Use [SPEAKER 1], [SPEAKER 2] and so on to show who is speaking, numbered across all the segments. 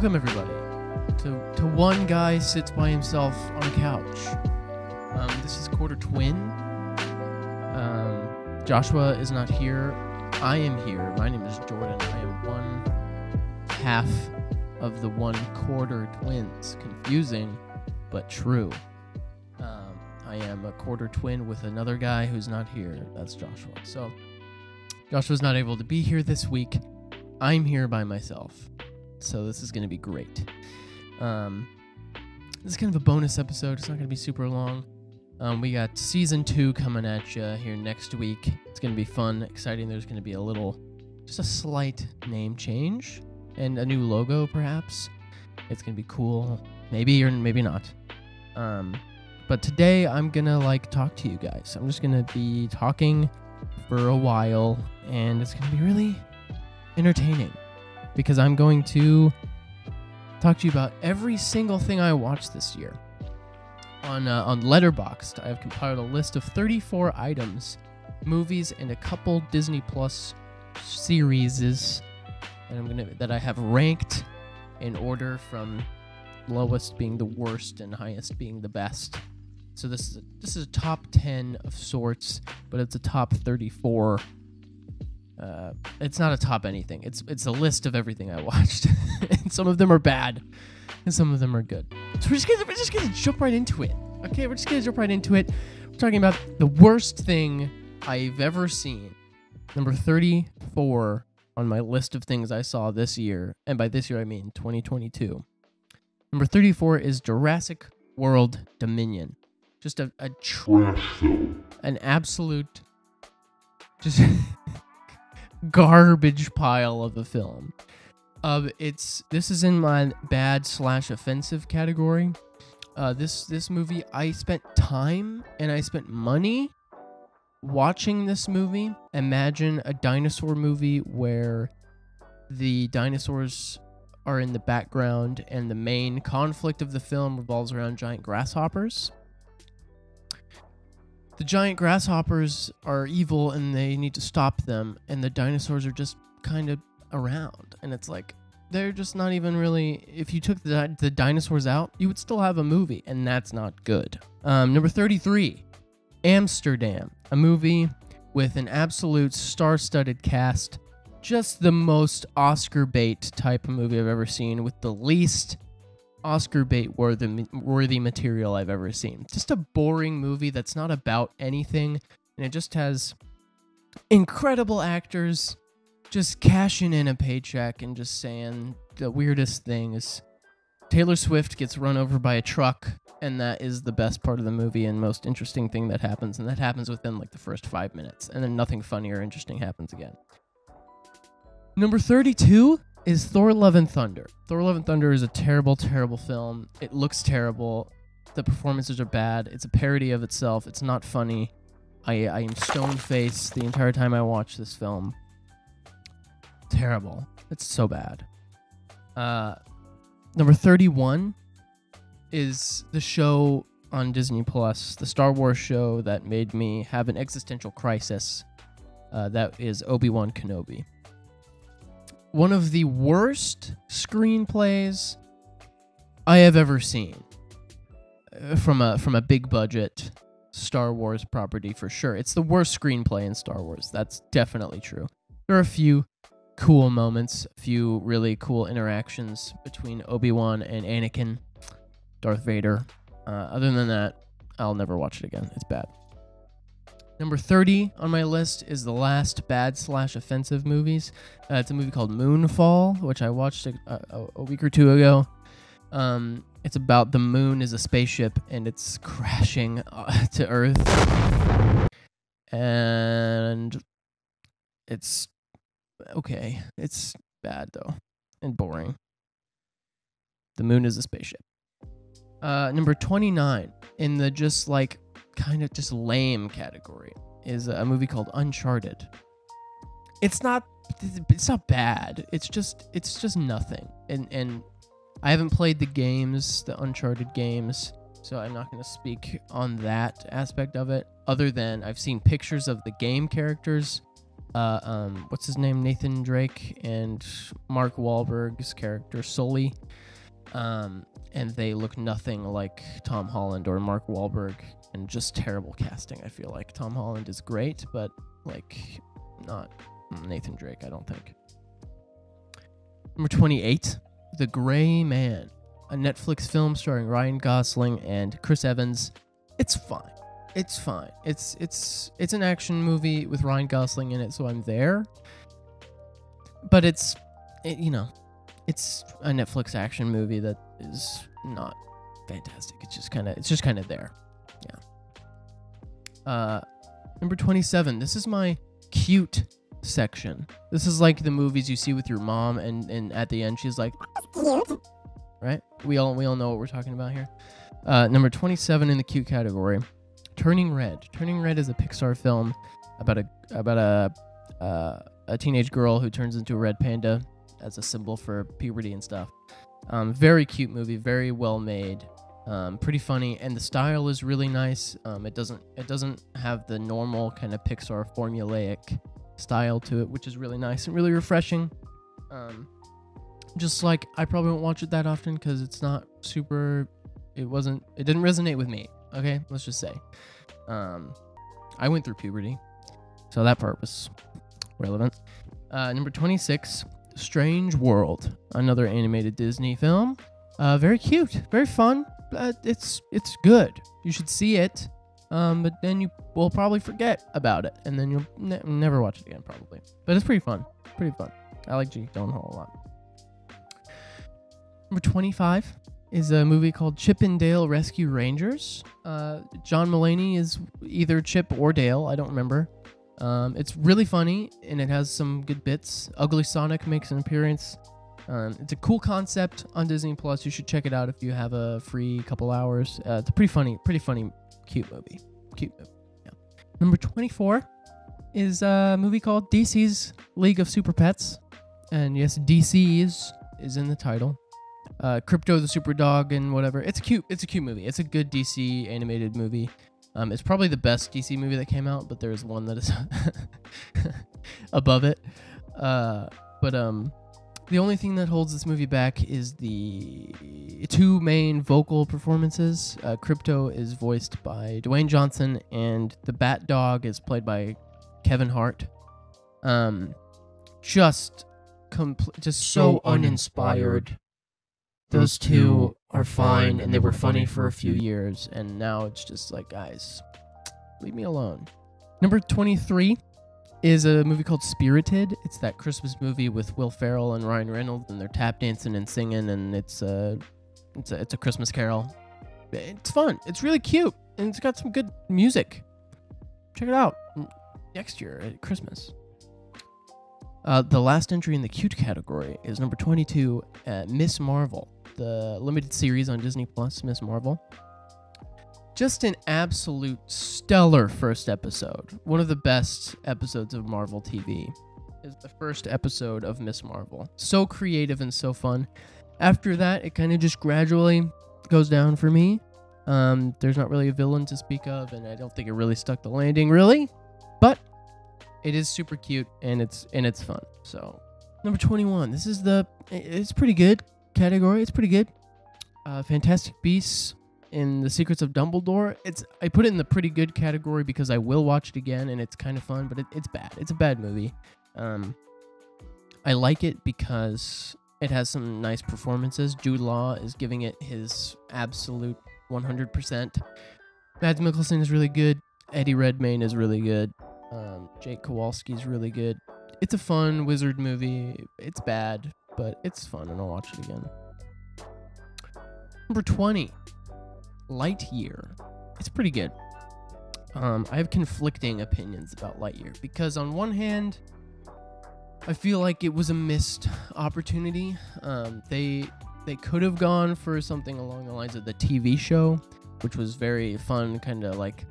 [SPEAKER 1] Welcome everybody to One Guy Sits by Himself on a Couch. This is Quarter Twin. Joshua is not here. I am here. My name is Jordan. I am one half of the one quarter twins. Confusing, but true. I am a quarter twin with another guy who's not here. That's Joshua. So Joshua's not able to be here this week. I'm here by myself. So this is going to be great. This is kind of a bonus episode. It's not going to be super long. We got season 2 coming at you here next week. It's going to be fun, exciting. There's going to be just a slight name change and a new logo, perhaps. It's going to be cool. Maybe or maybe not. But today I'm going to talk to you guys. I'm just going to be talking for a while, and it's going to be really entertaining because I'm going to talk to you about every single thing I watched this year. On Letterboxd, I have compiled a list of 34 items, movies, and a couple Disney Plus series that I have ranked in order from lowest being the worst and highest being the best. So this is a top 10 of sorts, but it's a top 34. It's not a top anything. It's a list of everything I watched. And some of them are bad, and some of them are good. So we're just gonna jump right into it. Okay, we're just gonna jump right into it. We're talking about the worst thing I've ever seen. Number 34 on my list of things I saw this year, and by this year I mean 2022. Number 34 is Jurassic World Dominion. Just a trash film. An absolute just garbage pile of a film. This is in my bad/offensive category. This movie, I spent time and I spent money watching this movie. Imagine a dinosaur movie where the dinosaurs are in the background and the main conflict of the film revolves around giant grasshoppers. The giant grasshoppers are evil and they need to stop them, and the dinosaurs are just kind of around. And it's like, they're just not even really... If you took the dinosaurs out, you would still have a movie, and that's not good. Number 33, Amsterdam, a movie with an absolute star-studded cast. Just the most Oscar bait type of movie I've ever seen, with the least Oscar bait worthy material I've ever seen. Just a boring movie that's not about anything, and it just has incredible actors just cashing in a paycheck and just saying the weirdest things. Taylor Swift gets run over by a truck, and that is the best part of the movie and most interesting thing that happens, and that happens within the first 5 minutes, and then nothing funny or interesting happens again. Number 32 is Thor: Love and Thunder. Thor: Love and Thunder is a terrible, terrible film. It looks terrible. The performances are bad. It's a parody of itself. It's not funny. I am stone-faced the entire time I watch this film. Terrible. It's so bad. Number 31 is the show on Disney Plus, the Star Wars show that made me have an existential crisis. That is Obi-Wan Kenobi. One of the worst screenplays I have ever seen from a big budget Star Wars property, for sure. It's the worst screenplay in Star Wars. That's definitely true. There are a few cool moments, a few really cool interactions between Obi-Wan and Anakin, Darth Vader. Other than that, I'll never watch it again. It's bad. Number 30 on my list is the last bad/offensive movies. It's a movie called Moonfall, which I watched a week or two ago. It's about the moon is a spaceship and it's crashing to Earth. And it's okay. It's bad, though, and boring. The moon is a spaceship. Number 29 in the just kind of just lame category is a movie called Uncharted. It's not bad. It's just nothing. And I haven't played the Uncharted games, so I'm not going to speak on that aspect of it, other than I've seen pictures of the game characters what's his name? Nathan Drake and Mark Wahlberg's character Sully. And they look nothing like Tom Holland or Mark Wahlberg, and just terrible casting. I feel like Tom Holland is great, but like not Nathan Drake, I don't think. Number 28, The Gray Man, a Netflix film starring Ryan Gosling and Chris Evans. It's fine. It's fine. It's an action movie with Ryan Gosling in it, so I'm there. But it's a Netflix action movie that is not fantastic. It's just kind of there. Yeah. Number 27. This is my cute section. This is like the movies you see with your mom, and at the end she's like, cute. Right? We all know what we're talking about here. Number 27 in the cute category, Turning Red. Turning Red is a Pixar film about a teenage girl who turns into a red panda as a symbol for puberty and stuff. Very cute movie, very well made, pretty funny, and the style is really nice. It doesn't have the normal kind of Pixar formulaic style to it, which is really nice and really refreshing. Just like I probably won't watch it that often because it's not super. It didn't resonate with me. Okay, let's just say. I went through puberty, so that part was relevant. Number 26, Strange World, another animated Disney film. Very cute, very fun. It's good. You should see it. But then you will probably forget about it, and then you'll never watch it again, probably. But it's pretty fun. Pretty fun. I like Jake Gyllenhaal a lot. Number 25 is a movie called Chip and Dale Rescue Rangers. John Mulaney is either Chip or Dale. I don't remember. It's really funny, and it has some good bits. Ugly Sonic makes an appearance. It's a cool concept on Disney Plus. You should check it out if you have a free couple hours. It's a pretty funny, cute movie. Yeah. Number 24 is a movie called DC's League of Super Pets. And yes, DC is in the title. Crypto the Super Dog and whatever. It's cute. It's a cute movie. It's a good DC animated movie. It's probably the best DC movie that came out, but there's one that is above it. The only thing that holds this movie back is the two main vocal performances. Crypto is voiced by Dwayne Johnson, and the Bat Dog is played by Kevin Hart. Just so uninspired. Those two are fine, and they were funny for a few years, and now it's just like, guys, leave me alone. Number 23 is a movie called Spirited. It's that Christmas movie with Will Ferrell and Ryan Reynolds, and they're tap dancing and singing, and it's a Christmas carol. It's fun. It's really cute, and it's got some good music. Check it out next year at Christmas. The last entry in the cute category is number 22, Miss Marvel, the limited series on Disney Plus, Miss Marvel. Just an absolute stellar first episode. One of the best episodes of Marvel TV is the first episode of Miss Marvel. So creative and so fun. After that, it kind of just gradually goes down for me. There's not really a villain to speak of, and I don't think it really stuck the landing, really. But it is super cute, and it's fun. So, number 21. It's pretty good category. It's pretty good. Fantastic Beasts in The Secrets of Dumbledore. I put it in the pretty good category because I will watch it again, and it's kind of fun, but it's bad. It's a bad movie. I like it because it has some nice performances. Jude Law is giving it his absolute 100%. Mads Mikkelsen is really good. Eddie Redmayne is really good. Jake Kowalski is really good. It's a fun wizard movie. It's bad, but it's fun, and I'll watch it again. Number 20, Lightyear. It's pretty good. I have conflicting opinions about Lightyear because on one hand, I feel like it was a missed opportunity. They could have gone for something along the lines of the TV show, which was very fun, kind of like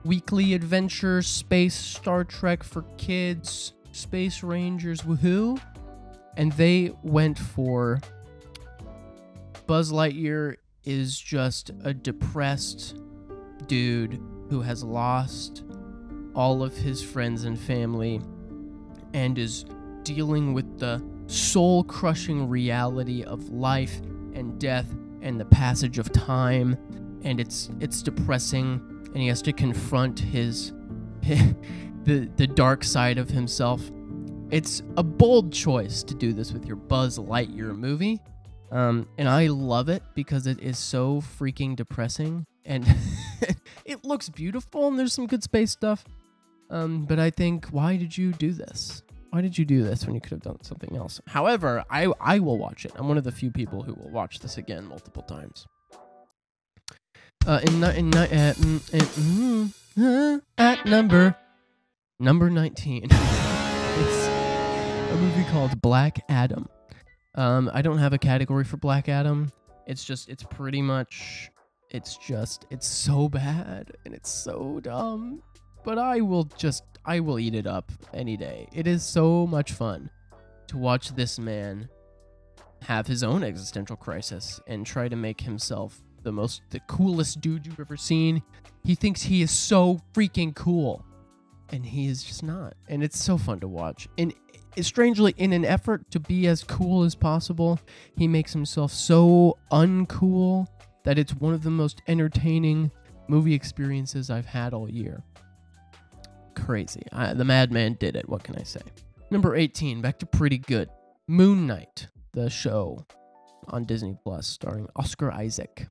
[SPEAKER 1] weekly adventure, space, Star Trek for kids, Space Rangers, woohoo. And they went for Buzz Lightyear is just a depressed dude who has lost all of his friends and family and is dealing with the soul-crushing reality of life and death and the passage of time, and it's depressing, and he has to confront the dark side of himself. It's a bold choice to do this with your Buzz Lightyear movie, and I love it because it is so freaking depressing, and it looks beautiful, and there's some good space stuff, but I think, why did you do this? Why did you do this when you could have done something else? However, I will watch it. I'm one of the few people who will watch this again multiple times. At number 19, it's a movie called Black Adam. I don't have a category for Black Adam. It's so bad and it's so dumb. But I will eat it up any day. It is so much fun to watch this man have his own existential crisis and try to make himself the coolest dude you've ever seen. He thinks he is so freaking cool, and he is just not. And it's so fun to watch. And strangely, in an effort to be as cool as possible, he makes himself so uncool that it's one of the most entertaining movie experiences I've had all year. Crazy. The madman did it. What can I say? Number 18, back to pretty good. Moon Knight, the show on Disney Plus, starring Oscar Isaac.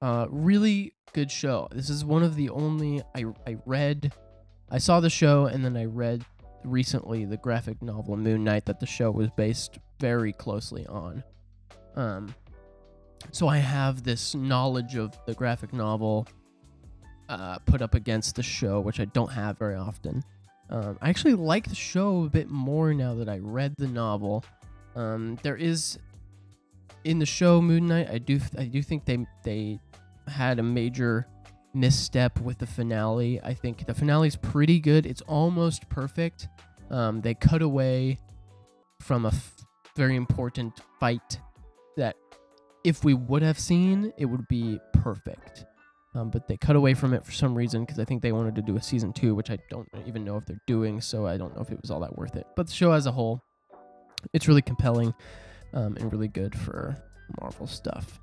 [SPEAKER 1] Really good show. This is one of the only I saw the show, and then I read recently the graphic novel Moon Knight that the show was based very closely on. So I have this knowledge of the graphic novel put up against the show, which I don't have very often. I actually like the show a bit more now that I read the novel. There is, in the show Moon Knight, I do think they had a major misstep with the finale. I think the finale's pretty good. It's almost perfect. They cut away from a very important fight that if we would have seen, it would be perfect. But they cut away from it for some reason because I think they wanted to do a season 2, which I don't even know if they're doing, so I don't know if it was all that worth it. But the show as a whole, it's really compelling and really good for Marvel stuff.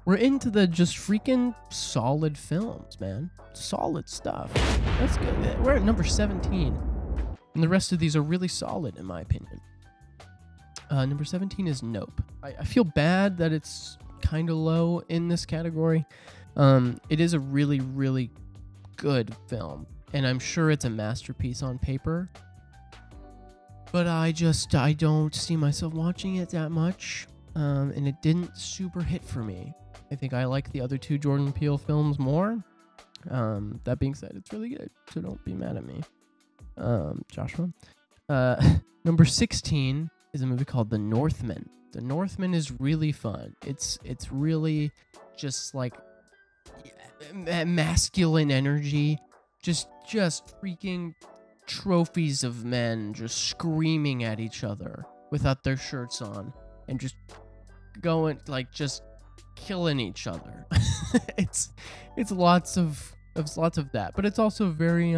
[SPEAKER 1] We're into the just freaking solid films, man. Solid stuff. That's good. We're at number 17. And the rest of these are really solid, in my opinion. Number 17 is Nope. I feel bad that it's kind of low in this category. It is a really, really good film, and I'm sure it's a masterpiece on paper. But I don't see myself watching it that much, and it didn't super hit for me. I think I like the other two Jordan Peele films more. That being said, it's really good, so don't be mad at me, Joshua. Number 16 is a movie called The Northman. The Northman is really fun. It's really just like masculine energy, just freaking trophies of men just screaming at each other without their shirts on and just going like just killing each other. it's lots of that, but it's also very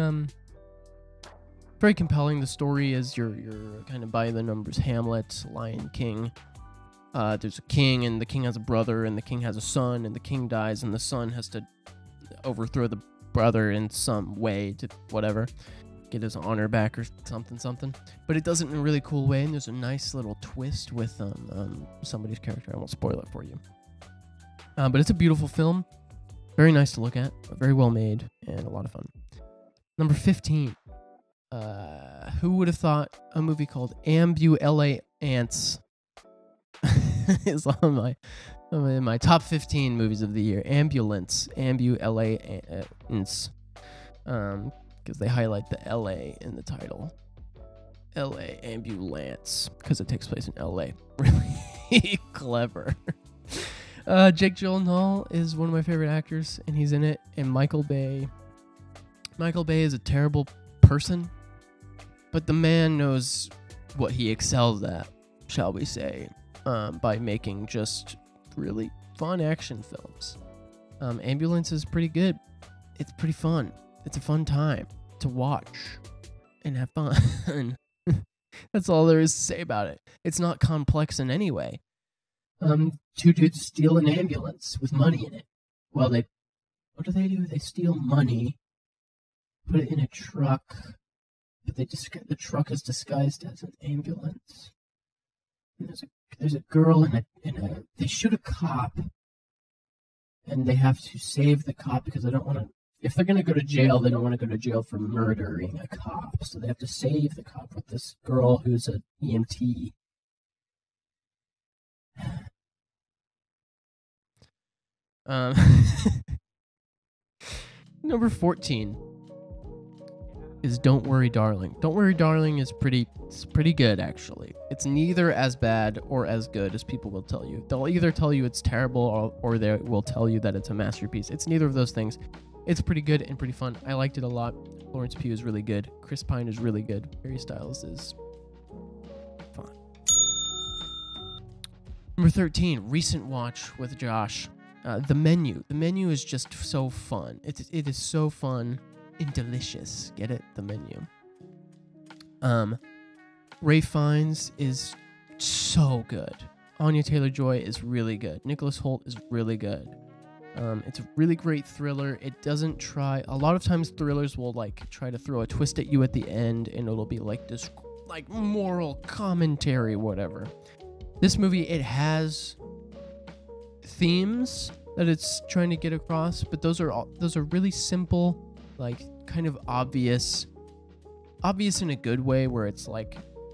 [SPEAKER 1] very compelling. The story is you're kind of by the numbers Hamlet, Lion King. There's a king, and the king has a brother, and the king has a son, and the king dies, and the son has to overthrow the brother in some way to whatever, get his honor back or something. But it does it in a really cool way, and there's a nice little twist with somebody's character. I won't spoil it for you. But it's a beautiful film, very nice to look at, very well made, and a lot of fun. Number 15. Who would have thought a movie called Ambulance is on my top 15 movies of the year. Ambulance, because they highlight the LA in the title. LA Ambulance, because it takes place in LA. Really clever. Jake Gyllenhaal is one of my favorite actors, and he's in it. And Michael Bay is a terrible person, but the man knows what he excels at, shall we say, by making just really fun action films. Ambulance is pretty good. It's pretty fun. It's a fun time to watch. and have fun. That's all there is to say about it. It's not complex in any way. Two dudes steal an ambulance with money in it. Well, what do? They steal money, put it in a truck, but the truck is disguised as an ambulance. And there's a girl they shoot a cop, and they have to save the cop because they don't want to. If they're gonna go to jail, they don't want to go to jail for murdering a cop, so they have to save the cop with this girl who's an EMT. Number 14 is Don't Worry Darling. Don't Worry Darling is pretty good, actually. It's neither as bad or as good as people will tell you. They'll either tell you it's terrible or they will tell you that it's a masterpiece. It's neither of those things. It's pretty good and pretty fun. I liked it a lot. Florence Pugh is really good. Chris Pine is really good. Harry Styles is fun. Number 13, recent watch with Josh. The Menu. The Menu is just so fun. It is so fun and delicious. Get it? The Menu. Ralph Fiennes is so good. Anya Taylor-Joy is really good. Nicholas Hoult is really good. It's a really great thriller. It doesn't try. A lot of times thrillers will try to throw a twist at you at the end, and it'll be this moral commentary, whatever. This movie, it has themes that it's trying to get across, but those are really simple, kind of obvious in a good way, where it's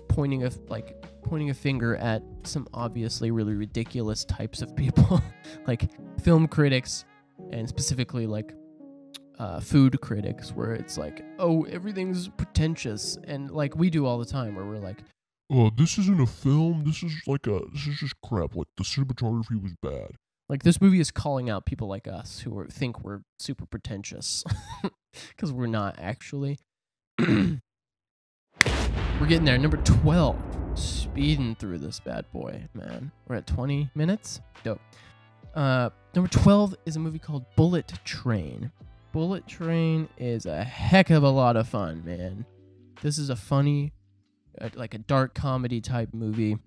[SPEAKER 1] pointing a finger at some obviously really ridiculous types of people, like film critics, and specifically food critics, where it's oh, everything's pretentious, and we do all the time, where we're
[SPEAKER 2] this isn't a film. This is just crap. The cinematography was bad.
[SPEAKER 1] This movie is calling out people like us who think we're super pretentious, because we're not actually. We're getting there. Number 12, speeding through this bad boy, man. We're at 20 minutes. Dope. Number 12 is a movie called Bullet Train. Bullet Train is a heck of a lot of fun, man. This is a funny, a dark comedy type movie.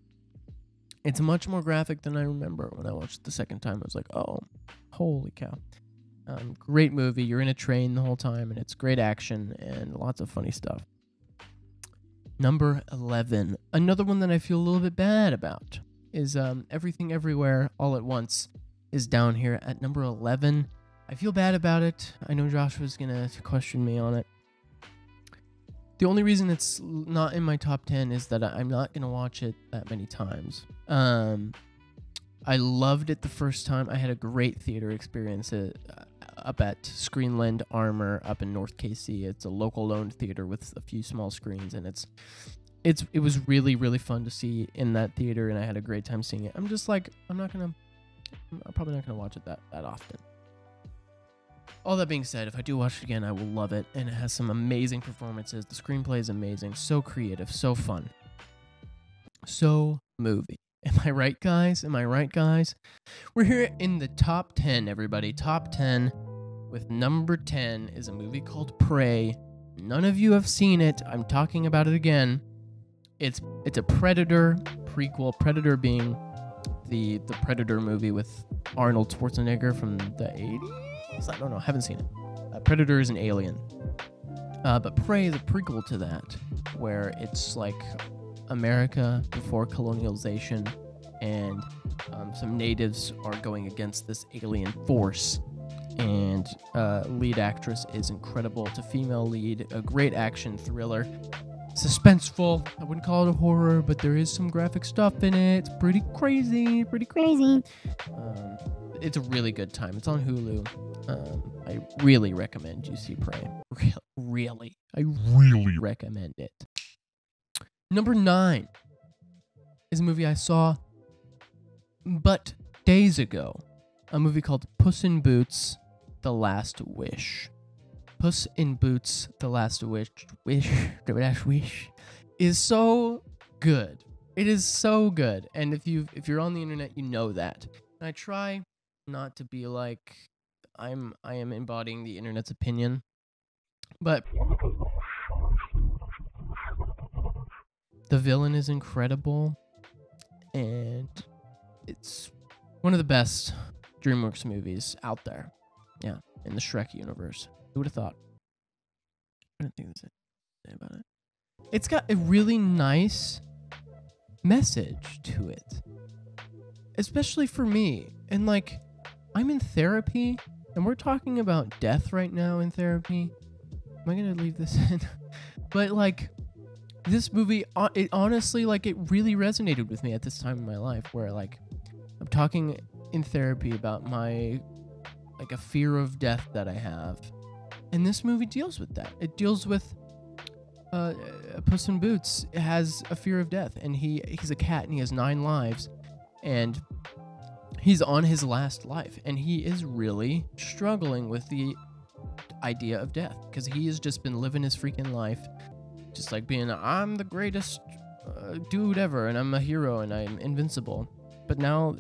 [SPEAKER 1] It's much more graphic than I remember. When I watched it the second time, I was like, oh, holy cow. Great movie. You're in a train the whole time, and it's great action and lots of funny stuff. Number 11. Another one that I feel a little bit bad about is Everything Everywhere All at Once is down here at number 11. I feel bad about it. I know Josh was going to question me on it. The only reason it's not in my top 10 is that I'm not going to watch it that many times. I loved it the first time. I had a great theater experience up at Screenland Armor up in North KC. It's a local owned theater with a few small screens, and it was really, really fun to see in that theater, and I had a great time seeing it. I'm just I'm probably not gonna watch it that often. All that being said, if I do watch it again, I will love it, and it has some amazing performances. The screenplay is amazing, so creative, so fun, so movie. Am I right, guys? We're here in the top 10, everybody. Top 10, with number 10 is a movie called Prey. None of you have seen it. I'm talking about it again. It's a Predator prequel. Predator being the Predator movie with Arnold Schwarzenegger from the 80s? I don't know. Haven't seen it. Predator is an alien. But Prey is a prequel to that, where it's America before colonialization, and some natives are going against this alien force, and lead actress is incredible. It's a female lead, a great action thriller, suspenseful. I wouldn't call it a horror, but there is some graphic stuff in it. It's pretty crazy. It's a really good time. It's on Hulu. I really recommend you see Prey. Really. I really recommend it. Number 9 is a movie I saw but days ago. A movie called Puss in Boots: The Last Wish. Puss in Boots: The Last Wish is so good. It is so good. And if you're on the internet, you know that. And I try not to be I am embodying the internet's opinion, but The villain is incredible, and it's one of the best DreamWorks movies out there. Yeah, in the Shrek universe. Who would have thought? I don't think there's anything to say about it. It's got a really nice message to it, especially for me. And like, I'm in therapy, and we're talking about death right now in therapy. Am I gonna leave this in? But like, this movie, it honestly, like, it really resonated with me at this time in my life, where like, I'm talking in therapy about my, like, a fear of death that I have, and this movie deals with that. It deals with Puss in Boots has a fear of death, and he's a cat, and he has 9 lives, and he's on his last life, and he is really struggling with the idea of death, because he has just been living his freaking life, just like being, I'm the greatest dude ever, and I'm a hero, and I'm invincible. But now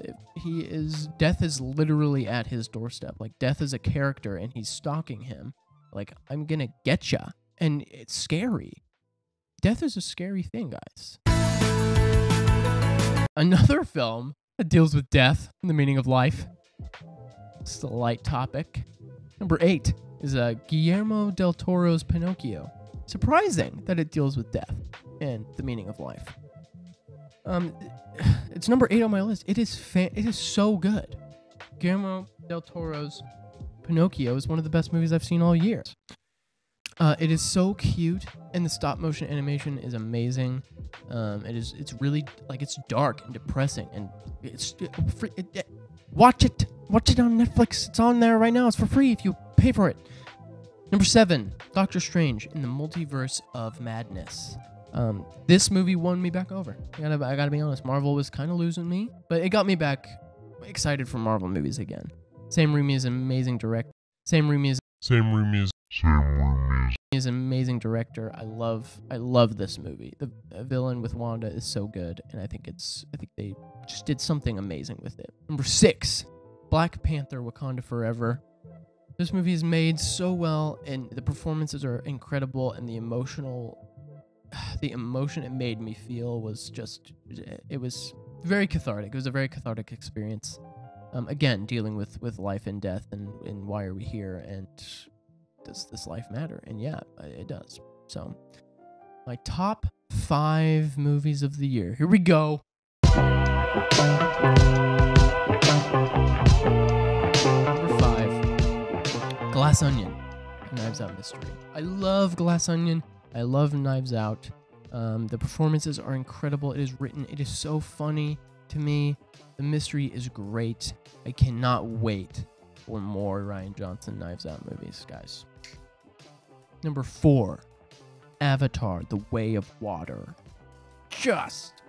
[SPEAKER 1] death is literally at his doorstep. Like, death is a character, and he's stalking him. Like, I'm gonna get ya. And it's scary. Death is a scary thing, guys. Another film that deals with death and the meaning of life. It's a light topic. Number 8 is Guillermo del Toro's Pinocchio. Surprising that it deals with death and the meaning of life. It's number 8 on my list. It is so good. Guillermo del Toro's Pinocchio is one of the best movies I've seen all year. It is so cute, and the stop motion animation is amazing. It's really, like, it's dark and depressing, and watch it on Netflix. It's on there right now. It's for free if you pay for it. Number 7, Doctor Strange in the Multiverse of Madness. This movie won me back over. I gotta be honest. Marvel was kind of losing me, but it got me back excited for Marvel movies again. Sam Raimi is an amazing director. Sam Raimi is an amazing director. I love this movie. The villain with Wanda is so good, and I think they just did something amazing with it. Number 6, Black Panther: Wakanda Forever. This movie is made so well, and the performances are incredible, and the emotion it made me feel was just, it was very cathartic. It was a very cathartic experience. Again, dealing with life and death, and why are we here, and does this life matter? And yeah, it does. So, my top 5 movies of the year. Here we go. Number 5, Glass Onion, Knives Out Mystery. I love Glass Onion. I love Knives Out. The performances are incredible. It is written. It is so funny to me. The mystery is great. I cannot wait for more Rian Johnson Knives Out movies, guys. Number 4, Avatar: The Way of Water. Just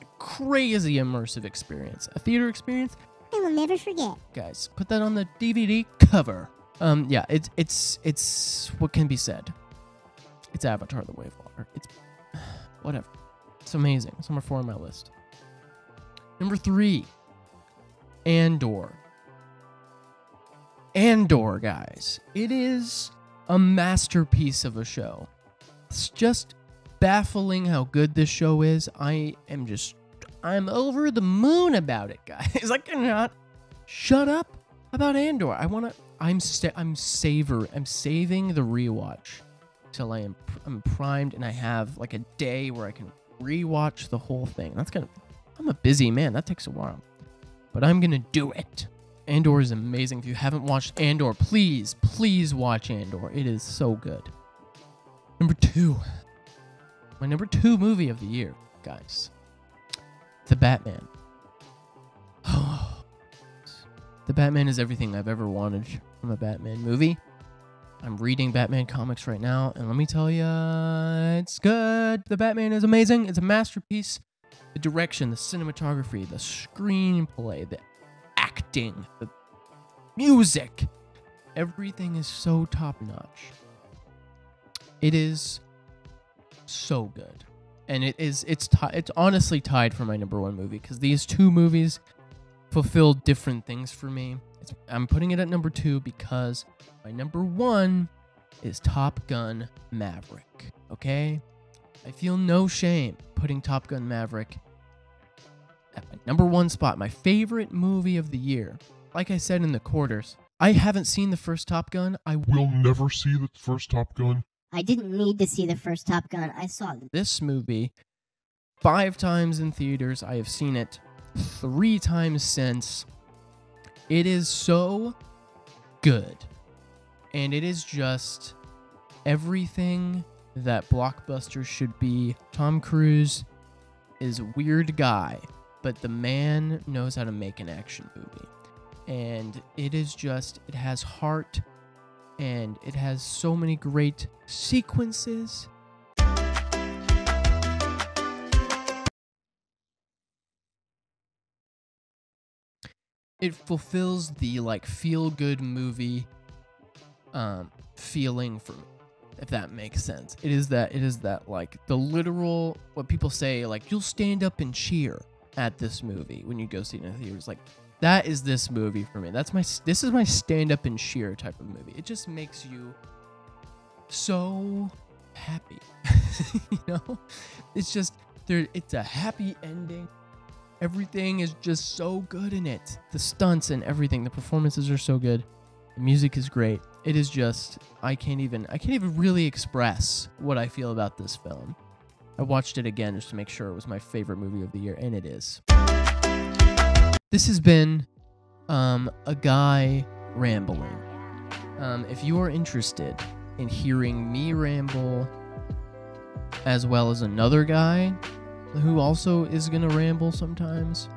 [SPEAKER 1] a crazy immersive experience. A theater experience
[SPEAKER 3] I will never forget.
[SPEAKER 1] Guys, put that on the DVD cover. Yeah, it's what can be said. It's Avatar: The Way of Water. It's whatever. It's amazing. It's number 4 on my list. Number 3, Andor. Andor, guys. It is a masterpiece of a show. It's just baffling how good this show is. I'm over the moon about it, guys. I cannot shut up about Andor. I'm saving the rewatch till I'm primed, and I have like a day where I can rewatch the whole thing. I'm a busy man. That takes a while, but I'm gonna do it. Andor is amazing. If you haven't watched Andor, please watch Andor. It is so good. Number 2, my number 2 movie of the year, guys. The Batman. The Batman is everything I've ever wanted from a Batman movie. I'm reading Batman comics right now, and let me tell you, it's good. The Batman is amazing. It's a masterpiece. The direction, the cinematography, the screenplay, the acting, the music, everything is so top-notch. It is so good. And it's honestly tied for my number 1 movie, because these 2 movies fulfill different things for me. I'm putting it at number 2 because my number 1 is Top Gun Maverick. Okay? I feel no shame putting Top Gun Maverick at my number one spot, my favorite movie of the year. Like I said in the quarters, I haven't seen the first Top Gun.
[SPEAKER 2] We'll never see the first Top Gun.
[SPEAKER 3] I didn't need to see the first Top Gun. I saw
[SPEAKER 1] this movie 5 times in theaters. I have seen it 3 times since. It is so good. And it is just everything that blockbusters should be. Tom Cruise is a weird guy, but the man knows how to make an action movie. And it is just, it has heart, and it has so many great sequences. It fulfills the like feel-good movie feeling for me, if that makes sense. It is that like the literal, what people say, like you'll stand up and cheer at this movie when you go see it in the theaters. Like that is this movie for me. This is my stand up and cheer type of movie. It just makes you so happy. You know? It's just it's a happy ending. Everything is just so good in it. The stunts and everything, the performances are so good. The music is great. It is just, I can't even really express what I feel about this film. I watched it again just to make sure it was my favorite movie of the year, and it is. This has been a guy rambling. If you are interested in hearing me ramble, as well as another guy who also is going to ramble sometimes,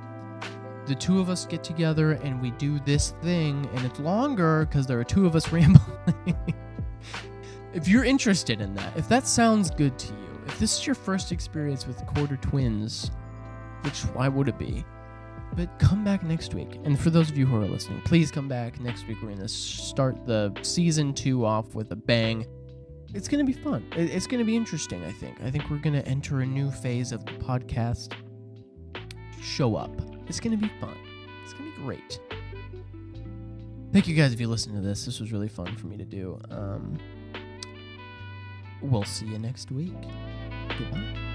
[SPEAKER 1] the two of us get together and we do this thing, and it's longer because there are 2 of us rambling. If you're interested in that, if that sounds good to you, if this is your first experience with Quarter Twins, which why would it be? But come back next week. And for those of you who are listening, please come back next week. We're going to start the season 2 off with a bang. It's going to be fun. It's going to be interesting, I think. I think we're going to enter a new phase of the podcast. Show up. It's going to be fun. It's going to be great. Thank you guys if you listened to this. This was really fun for me to do. We'll see you next week. Goodbye.